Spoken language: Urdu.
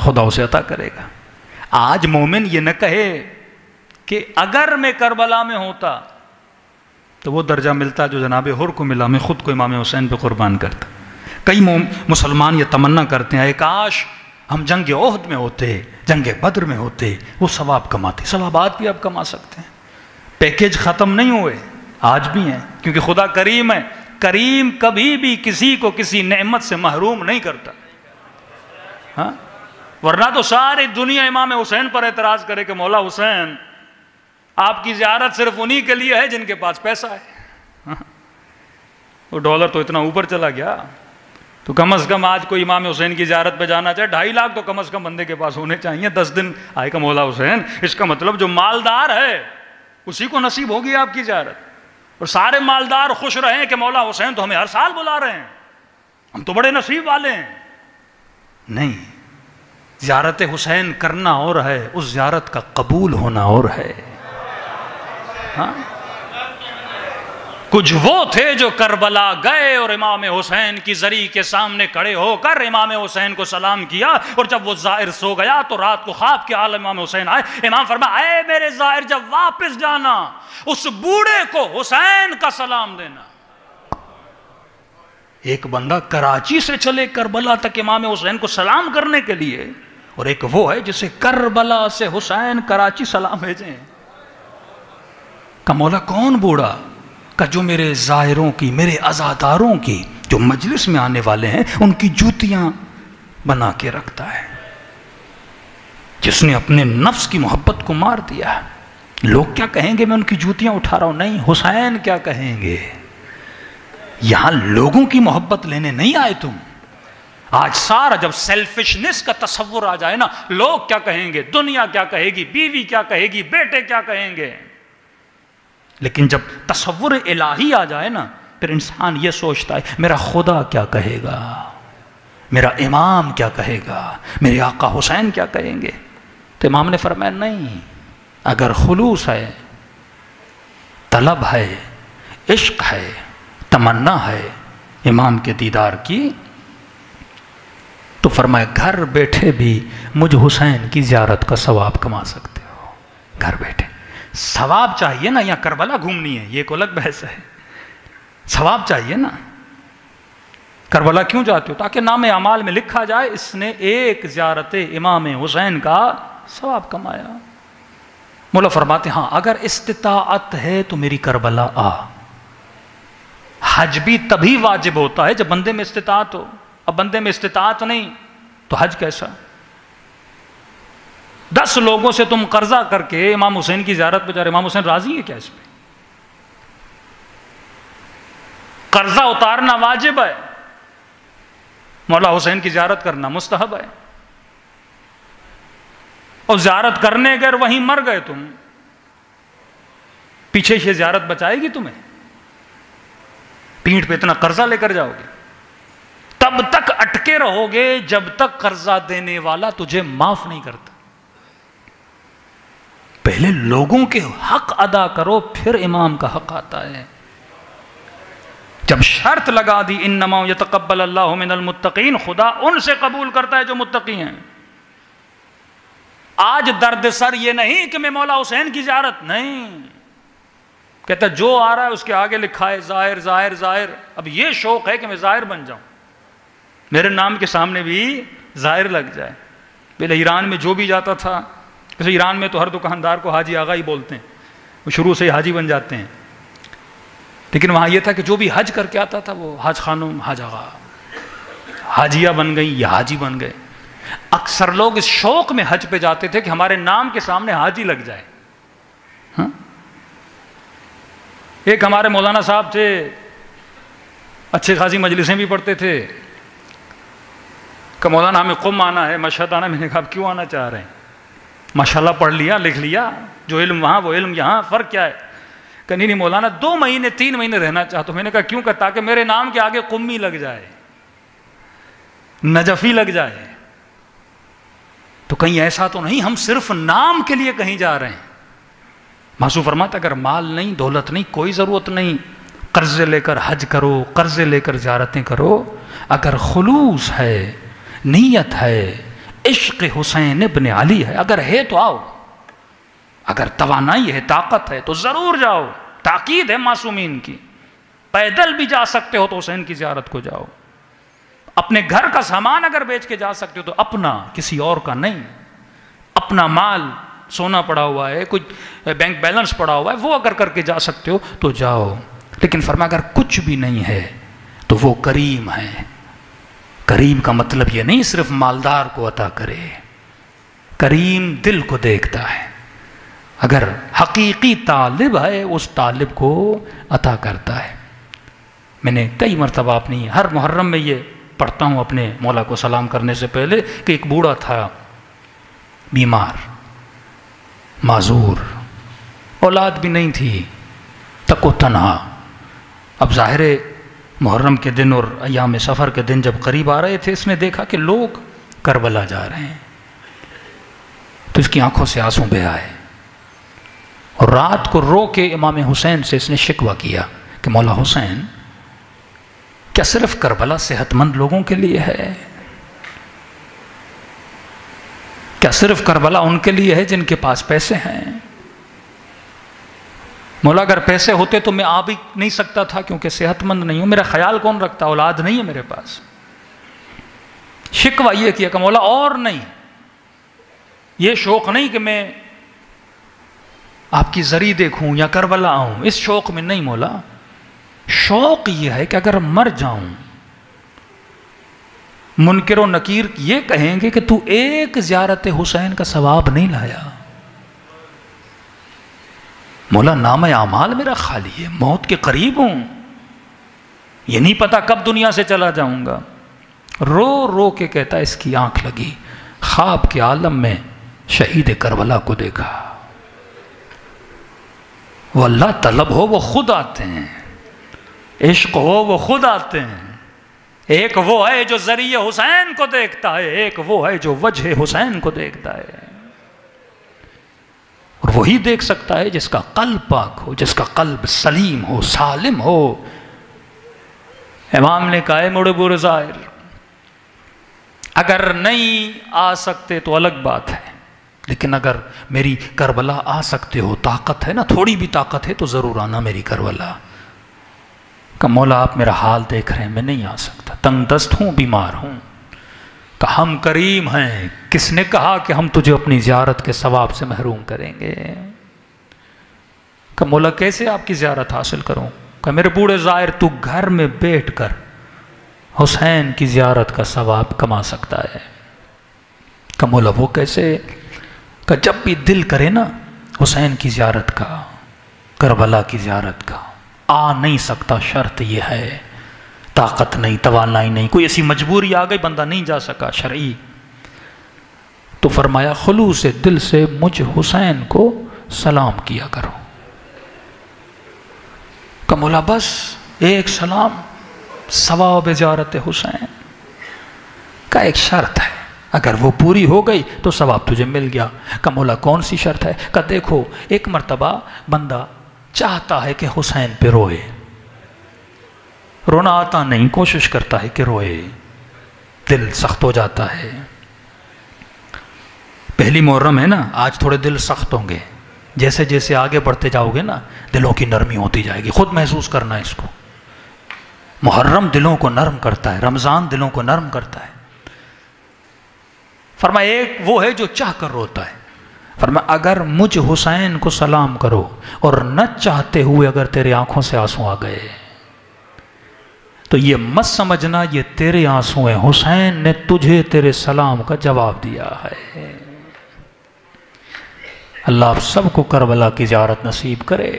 خدا اسے عطا کرے گا۔ آج مومن یہ نہ کہے کہ اگر میں کربلا میں ہوتا تو وہ درجہ ملتا جو جناب حر کو ملا، میں خود کو امام حسین پہ قربان کرتا۔ کئی مسلمان یہ تمنا کرتے ہیں اے کاش ہم جنگ احد میں ہوتے، جنگ بدر میں ہوتے، وہ ثواب کماتے۔ ثوابات بھی آپ کما سکتے ہیں، پیکیج ختم نہیں ہوئے، آج بھی ہیں، کیونکہ خدا کریم ہے۔ کریم کبھی بھی کسی کو کسی نعمت سے محروم نہیں کرتا، ہاں؟ ورنہ تو ساری دنیا امام حسین پر اعتراض کرے کہ مولا حسین آپ کی زیارت صرف انہی کے لیے ہے جن کے پاس پیسہ ہے۔ وہ ڈالر تو اتنا اوپر چلا گیا، تو کم از کم آج کوئی امام حسین کی زیارت پہ جانا چاہے 2.5 لاکھ تو کم از کم بندے کے پاس ہونے چاہیے۔ 10 دن آئے گا مولا حسین، اس کا مطلب جو مالدار ہے اسی کو نصیب ہوگی آپ کی زیارت، اور سارے مالدار خوش رہیں کہ مولا حسین تو ہمیں ہر سال بلا رہے ہیں، ہم تو بڑے نصیب والے ہیں۔ نہیں، زیارت حسین کرنا اور ہے، اس زیارت کا قبول ہونا اور ہے۔ ہاں؟ کچھ وہ تھے جو کربلا گئے اور امام حسین کی زری کے سامنے کھڑے ہو کر امام حسین کو سلام کیا، اور جب وہ زائر سو گیا تو رات کو خواب کے عالم امام حسین آئے۔ امام فرمایا اے میرے زائر جب واپس جانا اس بوڑھے کو حسین کا سلام دینا۔ ایک بندہ کراچی سے چلے کربلا تک امام حسین کو سلام کرنے کے لیے، اور ایک وہ ہے جسے کربلا سے حسین کراچی سلام بھیجیں۔ کہ مولا کون بوڑھا کہ جو میرے زائروں کی، میرے عزاداروں کی جو مجلس میں آنے والے ہیں ان کی جوتیاں بنا کے رکھتا ہے، جس نے اپنے نفس کی محبت کو مار دیا۔ لوگ کیا کہیں گے میں ان کی جوتیاں اٹھا رہا ہوں؟ نہیں، حسین کیا کہیں گے؟ یہاں لوگوں کی محبت لینے نہیں آئے تم۔ آج سارا جب سیلفشنس کا تصور آ جائے نا، لوگ کیا کہیں گے، دنیا کیا کہے گی، بیوی کیا کہے گی، بیٹے کیا کہیں گے، لیکن جب تصور الہی آ جائے نا پھر انسان یہ سوچتا ہے میرا خدا کیا کہے گا، میرا امام کیا کہے گا، میرے آقا حسین کیا کہیں گے۔ تو امام نے فرمایا نہیں، اگر خلوص ہے، طلب ہے، عشق ہے، تمنا ہے امام کے دیدار کی، تو فرمایا گھر بیٹھے بھی مجھ حسین کی زیارت کا ثواب کما سکتے ہو۔ گھر بیٹھے ثواب چاہیے نا، یہاں کربلا گھومنی ہے یہ ایک الگ بحث ہے، ثواب چاہیے نا۔ کربلا کیوں جاتے ہو؟ تاکہ نام اعمال میں لکھا جائے اس نے ایک زیارت امام حسین کا ثواب کمایا۔ مولا فرماتے ہاں اگر استطاعت ہے تو میری کربلا آ۔ حج بھی تبھی واجب ہوتا ہے جب بندے میں استطاعت ہو، اب بندے میں استطاعت نہیں تو حج کیسا؟ 10 لوگوں سے تم قرضہ کر کے امام حسین کی زیارت پہ جا رہے، امام حسین راضی ہے کیا اس پہ؟ قرضہ اتارنا واجب ہے، مولا حسین کی زیارت کرنا مستحب ہے، اور زیارت کرنے گئے وہیں مر گئے تم، پیچھے سے زیارت بچائے گی تمہیں؟ پیٹھ پہ اتنا قرضہ لے کر جاؤ گے، تب تک اٹکے رہو گے جب تک قرضہ دینے والا تجھے معاف نہیں کرتا۔ پہلے لوگوں کے حق ادا کرو پھر امام کا حق آتا ہے۔ جب شرط لگا دی انما یتقبل اللہ من المتقین، خدا ان سے قبول کرتا ہے جو متقی ہیں۔ آج درد سر یہ نہیں کہ میں مولا حسین کی زیارت نہیں، کہتا جو آ رہا ہے اس کے آگے لکھا ہے ظاہر ظاہر ظاہر۔ اب یہ شوق ہے کہ میں ظاہر بن جاؤں، میرے نام کے سامنے بھی ظاہر لگ جائے۔ پہلے ایران میں جو بھی جاتا تھا، جیسے ایران میں تو ہر دکاندار کو حاجی آغا ہی بولتے ہیں، وہ شروع سے ہی حاجی بن جاتے ہیں، لیکن وہاں یہ تھا کہ جو بھی حج کر کے آتا تھا وہ حاج خانم، حاج آغا، حاجیہ بن گئی یا حاجی بن گئے۔ اکثر لوگ اس شوق میں حج پہ جاتے تھے کہ ہمارے نام کے سامنے حاجی لگ جائے۔ ہاں؟ ایک ہمارے مولانا صاحب تھے، اچھے خاصی مجلسیں بھی پڑھتے تھے، کہ مولانا ہمیں قم آنا ہے، مشہد آنا۔ میں نے کہا کیوں آنا چاہ رہے ہیں؟ ماشاءاللہ پڑھ لیا لکھ لیا، جو علم وہاں وہ علم یہاں، فرق کیا ہے؟ کہ نہیں مولانا 2 مہینے 3 مہینے رہنا چاہتا ہوں۔ میں نے کہا کیوں؟ کہ تاکہ میرے نام کے آگے قمی لگ جائے، نجفی لگ جائے۔ تو کہیں ایسا تو نہیں ہم صرف نام کے لیے کہیں جا رہے ہیں؟ معصوم فرماتا اگر مال نہیں، دولت نہیں، کوئی ضرورت نہیں، قرضے لے کر حج کرو، قرضے لے کر زیارتیں کرو، اگر خلوص ہے، نیت ہے، عشق حسین ابن علی ہے، اگر ہے تو آؤ، اگر توانائی ہے، طاقت ہے تو ضرور جاؤ، تاکید ہے معصومین کی، پیدل بھی جا سکتے ہو تو حسین کی زیارت کو جاؤ، اپنے گھر کا سامان اگر بیچ کے جا سکتے ہو تو اپنا، کسی اور کا نہیں، اپنا مال، سونا پڑا ہوا ہے، کچھ بینک بیلنس پڑا ہوا ہے، وہ اگر کر کے جا سکتے ہو تو جاؤ، لیکن فرمایا اگر کچھ بھی نہیں ہے تو وہ کریم ہے۔ کریم کا مطلب یہ نہیں صرف مالدار کو عطا کرے، کریم دل کو دیکھتا ہے، اگر حقیقی طالب ہے اس طالب کو عطا کرتا ہے۔ میں نے کئی مرتبہ اپنی ہر محرم میں یہ پڑھتا ہوں اپنے مولا کو سلام کرنے سے پہلے کہ ایک بوڑھا تھا، بیمار، معذور، اولاد بھی نہیں تھی، تک و تنہا۔ اب ظاہر محرم کے دن اور ایام سفر کے دن جب قریب آ رہے تھے، اس نے دیکھا کہ لوگ کربلا جا رہے ہیں، تو اس کی آنکھوں سے آنسو بہہ آئے، اور رات کو رو کے امام حسین سے اس نے شکوہ کیا کہ مولا حسین، کیا صرف کربلا صحت مند لوگوں کے لیے ہے؟ کیا صرف کربلا ان کے لیے ہے جن کے پاس پیسے ہیں؟ مولا اگر پیسے ہوتے تو میں آ بھی نہیں سکتا تھا، کیونکہ صحت مند نہیں ہوں، میرا خیال کون رکھتا، اولاد نہیں ہے میرے پاس۔ شکوہ یہ کیا کہ مولا اور نہیں، یہ شوق نہیں کہ میں آپ کی زری دیکھوں یا کربلا آؤں، اس شوق میں نہیں مولا، شوق یہ ہے کہ اگر مر جاؤں منکر و نکیر یہ کہیں گے کہ تو ایک زیارت حسین کا ثواب نہیں لایا۔ مولا نام اعمال میرا خالی ہے، موت کے قریب ہوں، یہ نہیں پتا کب دنیا سے چلا جاؤں گا۔ رو رو کے کہتا اس کی آنکھ لگی، خواب کے عالم میں شہید کربلا کو دیکھا۔ وہ اللہ طلب ہو وہ خود آتے ہیں، عشق ہو وہ خود آتے ہیں۔ ایک وہ ہے جو ذریعہ حسین کو دیکھتا ہے، ایک وہ ہے جو وجہ حسین کو دیکھتا ہے، اور وہی دیکھ سکتا ہے جس کا قلب پاک ہو، جس کا قلب سلیم ہو، سالم ہو۔ امام نے کہا ہے موڑے بور ظاہر، اگر نہیں آ سکتے تو الگ بات ہے، لیکن اگر میری کربلا آ سکتے ہو، طاقت ہے نا، تھوڑی بھی طاقت ہے تو ضرور آنا میری کربلا۔ کہ مولا آپ میرا حال دیکھ رہے ہیں، میں نہیں آ سکتا، تنگ دست ہوں، بیمار ہوں۔ کہ ہم کریم ہیں، کس نے کہا کہ ہم تجھے اپنی زیارت کے ثواب سے محروم کریں گے؟ کہ مولا کیسے آپ کی زیارت حاصل کروں؟ کہ میرے بوڑھے ظاہر تو گھر میں بیٹھ کر حسین کی زیارت کا ثواب کما سکتا ہے۔ کہ مولا وہ کیسے؟ کہ جب بھی دل کرے نا حسین کی زیارت کا، کربلا کی زیارت کا، آ نہیں سکتا، شرط یہ ہے، طاقت نہیں، توانائی نہیں، کوئی ایسی مجبوری آ گئی بندہ نہیں جا سکا شرعی، تو فرمایا خلوص دل سے مجھ حسین کو سلام کیا کرو۔ کہ مولا بس ایک سلام، ثواب زیارت حسین کا ایک شرط ہے، اگر وہ پوری ہو گئی تو ثواب تجھے مل گیا۔ کہ مولا کون سی شرط ہے؟ کہ دیکھو ایک مرتبہ بندہ چاہتا ہے کہ حسین پہ روئے، رونا آتا نہیں، کوشش کرتا ہے کہ روئے، دل سخت ہو جاتا ہے۔ پہلی محرم ہے نا، آج تھوڑے دل سخت ہوں گے، جیسے جیسے آگے بڑھتے جاؤ گے نا دلوں کی نرمی ہوتی جائے گی، خود محسوس کرنا اس کو۔ محرم دلوں کو نرم کرتا ہے، رمضان دلوں کو نرم کرتا ہے۔ فرمایا ایک وہ ہے جو چاہ کر روتا ہے، فرمایا اگر مجھ حسین کو سلام کرو اور نہ چاہتے ہوئے اگر تیرے آنکھوں سے آنسو آ گئے تو یہ مت سمجھنا یہ تیرے آنسو ہیں، حسین نے تجھے تیرے سلام کا جواب دیا ہے۔ اللہ آپ سب کو کربلا کی زیارت نصیب کرے۔